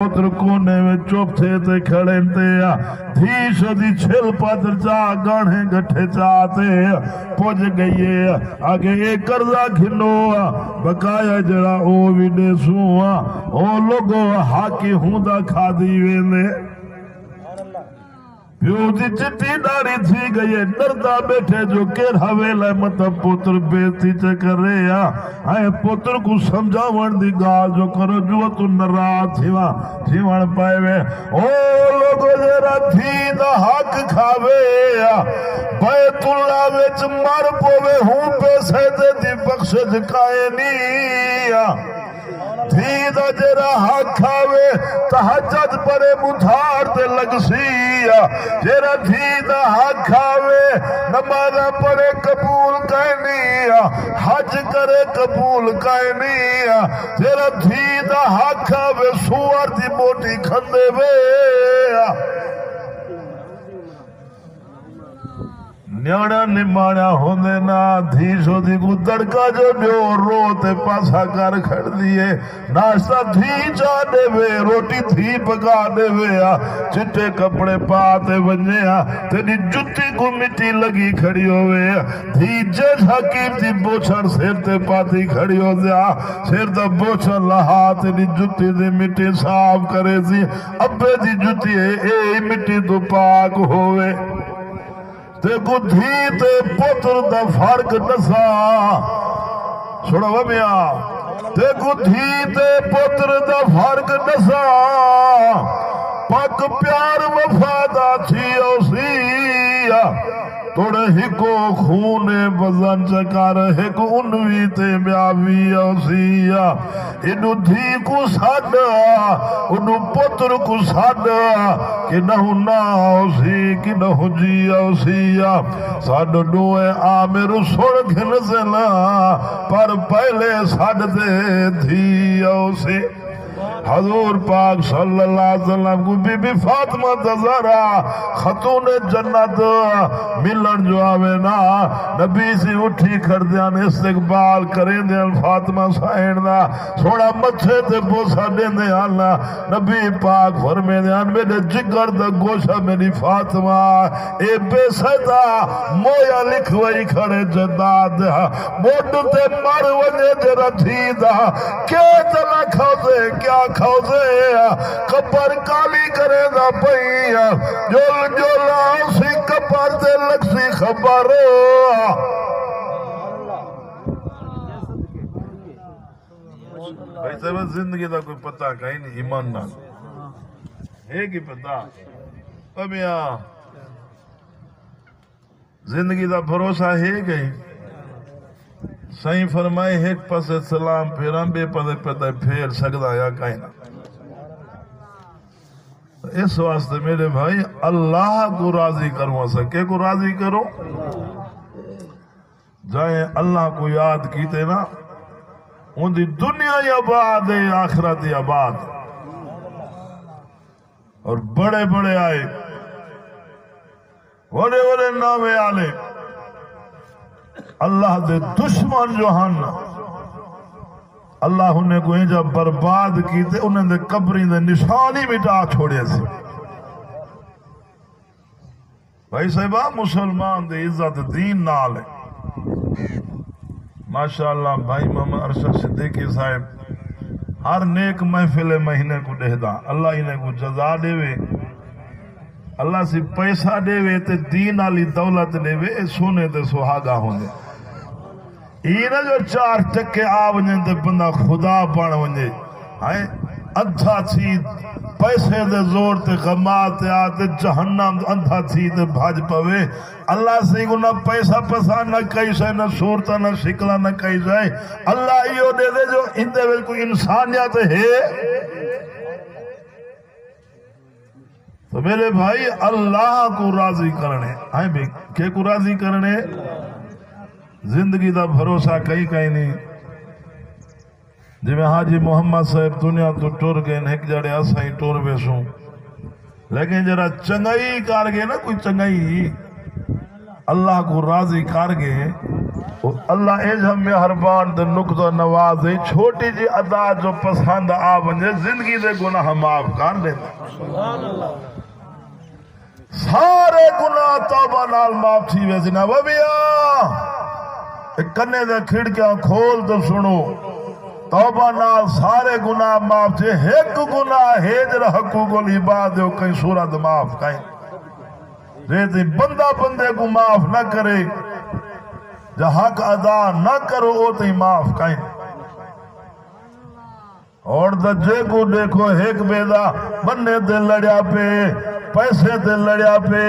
پتر کونے میں چپ تھے تے کھڑے تے دھیش دی چھل پتر چا گانے گٹھے چاہتے پوج گئیے آگے ایک کرزہ کھنو بقایا جڑا او ویڈے سوا او لوگو حاکی ہوندہ کھا دیوے نے پیو دی چٹی داری تھی گئی ڈردہ بیٹھے جو کیر حویلہ مطلب پتر بیتی چکر رہے آئے پتر کو سمجھاون دی گال جو کرو جو تو نرات تھیوان پائے وے او لوگو جرا تھی دا حق کھاوے بیت اللہ وچ مر پوے ہوں پیسے دے دی بخشت کھائے نہیں تھی دا جرا حق کھاوے تحجد پرے مدھار دے لگ سیا جرا تھی دا حق کھاوے نمازہ پڑے قبول کہنیا حج کرے قبول کہنیا جرا تھی دا حق کھاوے سوار دی موٹی کھندے وے نیانا نمانا ہوندے نا دھیشو دی کو دڑکا جو جو روتے پاسا کر کھڑ دیئے ناشتہ دھی چاہنے وے روٹی دھی پکا دے وے چٹے کپڑے پاتے بننے تیری جتی کو مٹی لگی کھڑی ہوئے دھی جیج حقیم تھی بوچھر سیرتے پاتی کھڑی ہو دیا سیرتا بوچھر لہا تیری جتی دی مٹی صاف کرے سی ابے دی جتی اے مٹی تو پاک ہوئے دیکھو دھی تے پتر دا فرق نسا سوڑا ومیا دیکھو دھی تے پتر دا فرق نسا پاک پیار وفادہ تھی اوسیا توڑے ہکو خونے بزن چکار ہکو انوی تے بیاوی اوسیا انو دھی کو ساڑا انو پتر کو ساڑا کہ نہو نا اوسی کہ نہو جی اوسیا ساڑا نوے آمیر سوڑ گھن زلا پر پہلے ساڑ دے دھی اوسی حضور پاک صلی اللہ علیہ وسلم کو بی بی فاطمہ تزارا خاتون جنت ملن جو آوے نا نبی سے اٹھی کر دیان استقبال کریں دیان فاطمہ سائن دا سوڑا مچھے تے بوسا دیں دیان نبی پاک فرمے دیان میرے جگر دا گوشہ میری فاطمہ اے بے سیدہ مویا لکھوائی کھڑے جداد موڈ تے مر وجے جرا تھی دا کیا چلا کھوزے کیا کھوزے کپر کالی کرے دا پئیا جول جول آسی کپر دے لگسی خبر بھائی صاحب زندگی دا کوئی پتہ کہیں نہیں ایمان نہ ہے کی پتہ ابیا زندگی دا بھروسہ ہے گئی سائیں فرمائے ایک پس سلام پھیران بے پدے پدے پھیر سکتا یا کہیں نہ اس واسطے میرے بھائی اللہ کو راضی کرو سکے کو راضی کرو جائیں اللہ کو یاد کیتے نا ان دی دنیا یا بعد آخرت یا بعد اور بڑے بڑے آئے بڑے بڑے نامے آلے اللہ دے دشمن جو ہن اللہ انہیں کو جب برباد کیتے انہیں دے قبری دے نشانی مٹا چھوڑے سے بھائی صاحبہ مسلمان دے عزت دین نال ہے ماشاءاللہ بھائی محمد ارشد صدیقی صاحب ہر نیک محفل مہینے کو دے دا اللہ انہیں کو جزا دے وے اللہ سے پیسہ دے وے تے دین علی دولت دے وے سونے تے سہاگا ہوندے اینا جو چار ٹکے آونجیں تے بندہ خدا پڑھ ونجے ادھا تھی پیسے دے زور تے غمات آتے جہنم اندھا تھی تے بھاج پوے اللہ سے نہ پیسہ پسا نہ کئی جائے نہ صورتہ نہ شکلہ نہ کئی جائے اللہ ایو دے دے جو اندے ویل کوئی انسانیت ہے تو میرے بھائی اللہ کو راضی کرنے آئیں بھی کہ کو راضی کرنے زندگی دا بھروسہ کئی کئی نہیں جی میں حاجی محمد صاحب دنیا تو ٹور گئے ایک جڑے اسائی ٹور بیسوں لیکن جرا چنگائی کار گئے نا کوئی چنگائی اللہ کو راضی کار گئے اللہ ایج ہم مہربان تے نقطہ نواز ہے، چھوٹی جی ادا جو پسند آ ونجے زندگی دے گناہ معاف کر دیندا، سارے گناہ توبہ نال معاف تھی وے جناب بیا کنے دے کھڑکیاں کھول تے سنو، توبہ نال سارے گناہ معاف تھے، ایک گناہ ہجر حقوق العباد ہو کہیں صورت معاف کہیں ریتی بندہ بندے کو معاف نہ کرے، جا حق ادا نہ کرو او تی معاف کہیں، اور دجے کو دیکھو ایک بیدا بننے دے لڑیا پہ پیسے دے لڑیا پہ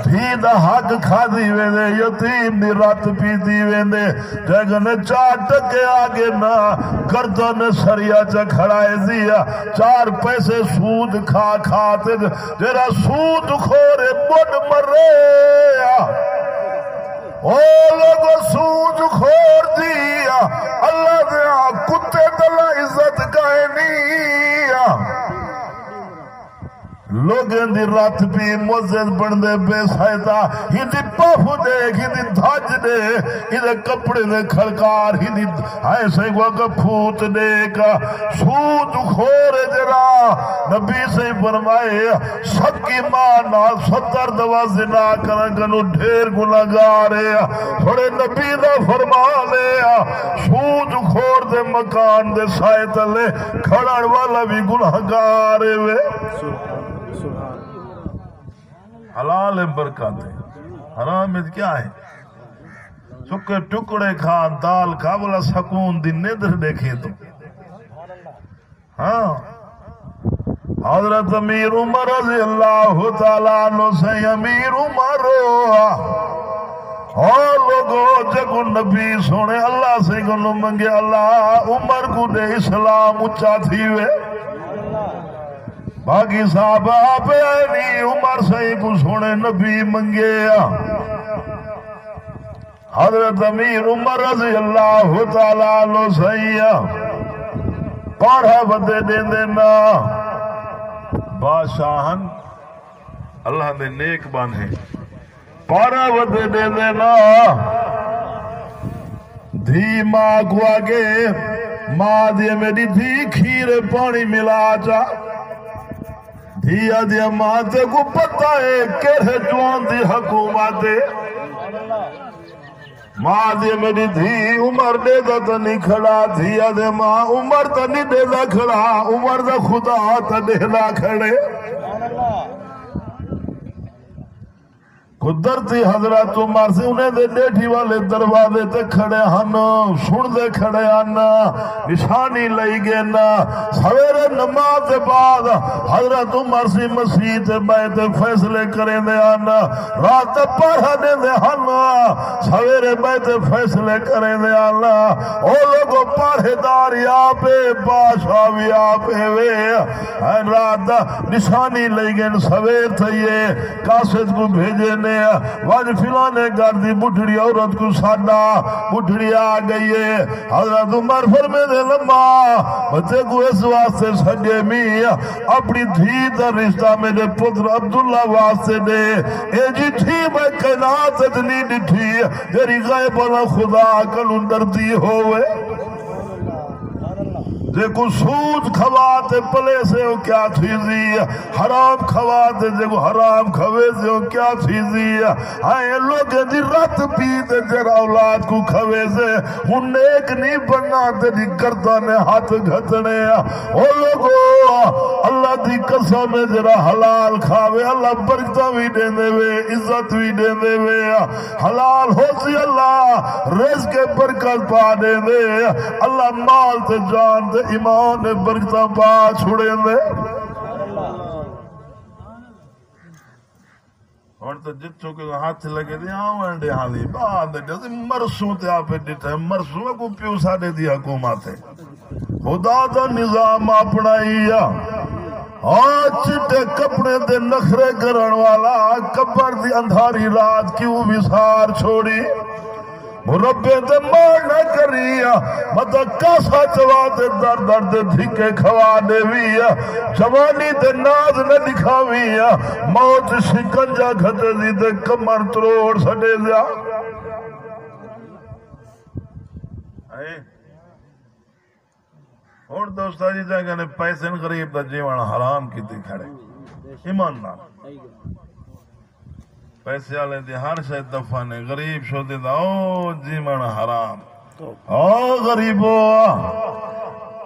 دھی دا حق کھا دی ویندے یتیم دی رات پی دی ویندے جگن چار ٹکے آگے نہ گردن سریا چا کھڑائے دیا، چار پیسے سود کھا کھاتے جرا سود خورے بڑ مرے، او لوگو سود خور دیا اللہ دیا کتے دلہ عزت گائے نیا، لوگیں دی رات بھی موزد بندے بے سائدہ ہی دی پاپو دے ہی دی دھاج دے ہی دی کپڑے دے کھڑکار ہی دی ایسے کو پھوت دے کا سود خور جرا نبی سے فرمائے سب کی ماں نال 70 دوا زنا کرن کنو ڈھیر گناہگارے تھوڑے نبی دا فرما لے سود خور دے مکان دے سائے تلے کھڑن والا بھی گناہگارے وے، حلال برکات ہے، حرام کیا ہے؟ چکے ٹکڑے کھا دال کھا بولا سکون دی ندر دیکھے تو ہاں حضرت امیر عمر رضی اللہ تعالیٰ عنہ سے امیر عمر اور لوگوں جگو نبی سونے اللہ سے گنو منگے اللہ عمر کو دے اسلام اچھا تھی وے، باقی صاحب آپ آئے نہیں عمر سے کو سونے نبی منگے، حضرت امیر عمر رضی اللہ تعالیٰ عنہ سے پاڑھا بدے دے دینا، بادشاہن اللہ دے نیک بان ہے، پاڑھا بدے دے دینا، دھی ماں کو آگے ماں دے میری دھی کھیر پانی ملا جا، دھیا دیا ماں تے کو پتہ ہے کہے جوان دی حکومت ماں دیا میری دھی عمر دے دا تا نہیں کھڑا، دھیا دے ماں عمر تا نہیں دے دا کھڑا، عمر دا خدا تا دے دا کھڑے، قدرتی حضرت عمر سے انہیں دے ڈیٹھی والے دروازے تے کھڑے ہن سن دے کھڑے ہن نشانی لئی گے نا، سویرے نماز بعد حضرت عمر سی مسیح تے بیعت فیصلے کریں دے ہن، رات پڑھنے دے ہن سویرے بیعت فیصلے کریں دے ہن، او لوگوں پڑھے داری آپے بادشاہ بھی آپے وے، رات نشانی لئی گے سویر تھئیے قاصد کو بھیجے نے واج فلانے گھر دی بڈھڑی عورت کو ساڈا بڈھڑی آ گئی ہے، حضرت عمر فرمے دے لمبا بچے کو اس واسطے سجے می اپنی دھی دا رشتہ میرے پتر عبداللہ واسطے دے، اے جی تھی میں کائنات اتنی ڈٹھی تیری غیب والا خدا کنو ڈرتی ہوئے، دیکھو سود کھواتے پلے سے ہو کیا تھیزی، حرام کھواتے دیکھو حرام کھوے سے ہو کیا تھیزی، آئے لوگ دی رات پیتے جر اولاد کو کھوے سے ہن نیک نہیں بننا تیری گردن ہاتھ گھتنے، او لوگو اللہ دی قسم جرا حلال کھاوے اللہ برکتہ بھی دین دے وے عزت بھی دین دے وے، حلال ہو سی اللہ رزق کے برکت پا دے دے، اللہ مال تے جان تے ایمان برکتاں پا چھوڑے دے، اور تو جتوں کے ہاتھ لگے دے آوان دے حالی بعد جیسے مرسوں تے آپ ڈٹھا ہے، مرسوں کو پیو ساڑے دی حکومت ہے، خدا دا نظام اپنائیا، آج چٹے کپڑے دے نخرے کرن والا کبر دی اندھاری رات کیوں بھی سار چھوڑی، مربے تے مار نہ کریا مطا کاسا چوا تے در در دے دھکے کھوا دے ویا، جوانی تے ناز نہ دکھاویا، موت شکنجا گھتے دی تے کمر تروڑ سٹے دیا، ہوں دوستا جی جگہ نے پیسے غریب کا جیون حرام کی کھڑے ایمان نال پیسے والے دی ہر شاید دفعہ نے غریب شو دے دا او جیون حرام او غریبو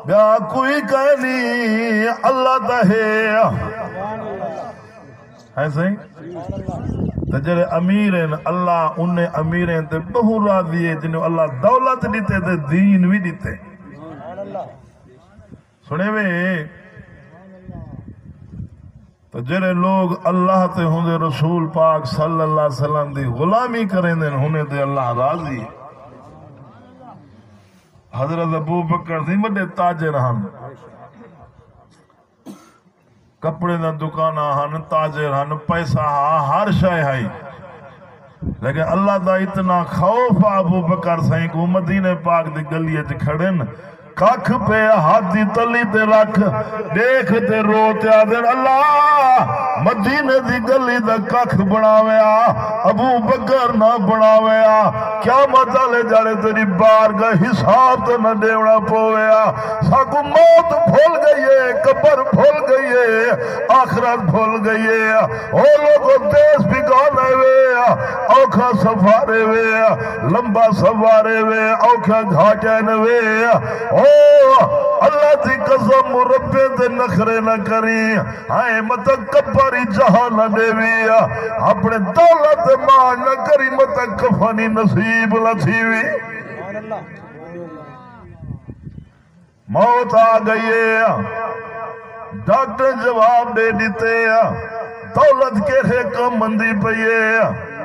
بیا کوئی کہنی اللہ دا ہے صحیح تے جڑے امیر ہیں اللہ انہیں امیر ہیں تے بہو راضی ہے جنہوں اللہ دولت دیتے تے دین بھی دیتے سنے وے تو جڑے لوگ اللہ تے ہوندے رسول پاک صلی اللہ علیہ وسلم دی غلامی کریں دے ہونے تے اللہ راضی حضرت ابو بکر سی بڑے تاجر ہن کپڑے دا دکانہ ہن تاجر ہن پیسہ ہر شے ہے لیکن اللہ دا اتنا خوف ابو بکر سائیں کو مدینے پاک دی گلی وچ کھڑن کھ پہ ہاتھ دی تلی تے رکھ دیکھ تے رو تے آدھر اللہ مدینے دی گلی دا کھ بناویا ابو بکر نہ بناویا کیا مطالے جاڑے تیری بار کا حساب تو نہ دیونا پویا ساکو موت بھول گئی ہے قبر بھول گئی ہے آخرت بھول گئی ہے او لوگوں دیس بھی گانے وے اوکھا سفارے وے لمبا سفارے وے اوکھا گھاٹے نوے اللہ دی قسم ربے دے نخرے نہ کری آئے متک کپاری جہاں نہ دیوی اپنے دولت مان نہ کری متک کفانی نصیب نہ تھیوی موت آ گئی ہے ڈاکٹر جواب دے دیتے دولت کے کم مندی پئیے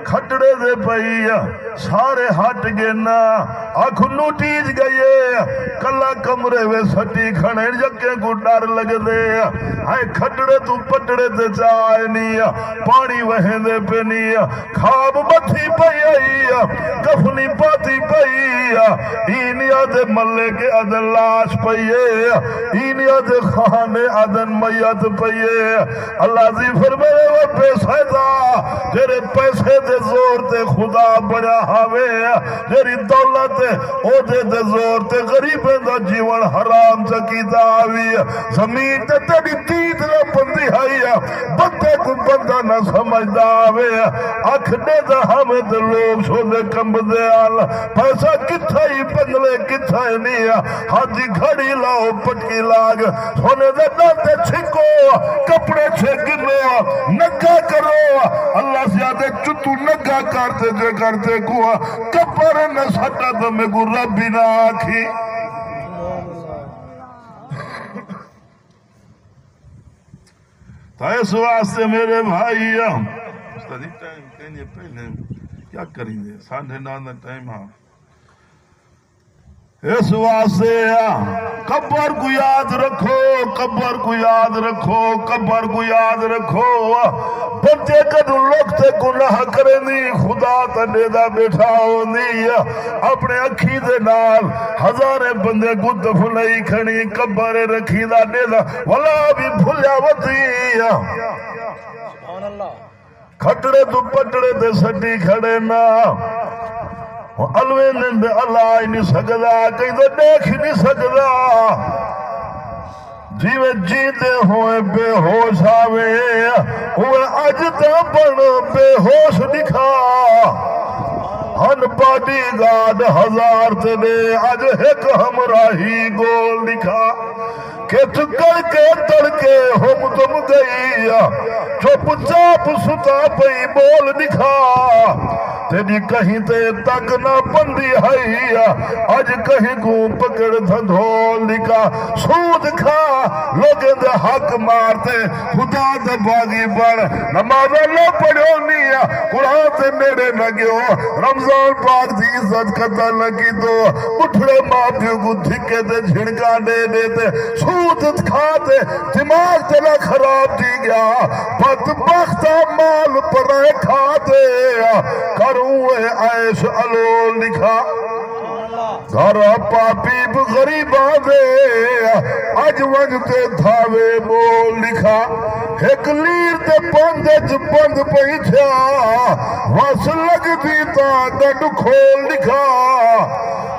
کھٹڑے دے پئی سارے ہٹ گئے نا آنکھ نوٹیج گئے کلا کمرے وے سٹی کھڑے جکے کو ڈر لگ دے آئے کھٹڑے تو پٹڑے دے چائے نہیں پانی وہیں دے پہ نہیں خواب بتھی پئی آئی کفنی پاتی پئی اینیا دے ملے کے ادن لاش پئیے اینیا دے خانے ادن میت پئیے اللہ زی فرمائے وہ پیسے دا جیرے پیسے دے زور تے خدا بڑا ہاوے جیری دولت او دے زور تے غریبیں دا جیون حرام چکیتا آوی زمین تے تیری تیت نہ بندی آئی بندے کو بندہ نہ سمجھدا آوے اکھنے دا ہمیں دے لوگ سو دے کمب دے آل پیسہ کتھا ہی بنگلے کتھا ہی نہیں حاجی گھڑی لاؤ پٹکی لاگ سونے دے ناتے چھکو کپڑے چھکلو نگا کرو اللہ زیادہ چتو نگا کرتے کوہ کپر نہ سٹا تو میں کو ربی نہ آکھی تو اس واسطے میرے بھائی استادی ٹائم کہنیے پہلے کیا کریں گے 9:30 ٹائم ہاں اس واسطے قبر کو یاد رکھو قبر کو یاد رکھو قبر کو یاد رکھو بندے کدو لوگتے گناہ کرے نہیں خدا تنے دا بیٹھا ہو نہیں اپنے اکھی دے نال ہزارے بندے کو دفلائی کھنی قبر رکھی دا دے دا ولا بھی بھولیا وطی کھٹڑے تو پٹڑے دے سٹی کھڑے نا الوے نند اللہ ہی نہیں سکدا کہیں تو دیکھ ہی نہیں سکدا جیوے جیتے ہوئے بے ہوش آوے ہوئے اج تا بن بے ہوش دکھا ہن باڈی گارڈ 1000 تے دے اج ایک ہمراہی گول دکھا کہ کر کے تڑ کے ہم تم گئی چپ چاپ ستا پئی بول دکھا تیری کہیں تے تک نہ بندی ہے اج کہیں کو پکڑ دھندھول دکھا سود کھا لوگیں دے حق مارتے خدا دے باغی بڑھ نماز اللہ پڑھو نہیں قرآن تے میرے نہ گیو رمضان پاک دی عزت قتل نہ کی تو اٹھڑے ماں پیو کو دھکے تے جھڑکا دے دیتے سود کھاتے دماغ تیرا خراب دی گیا بدبختہ مال پرائے کھاتے کروں عیش الول لکھا گھرہ پاپی غریباں دے اج ونجتے دھاوے بول لکھا ایک لیر تے بندج بند پہنچا وس لگ دیتا ڈڈ کھول لکھا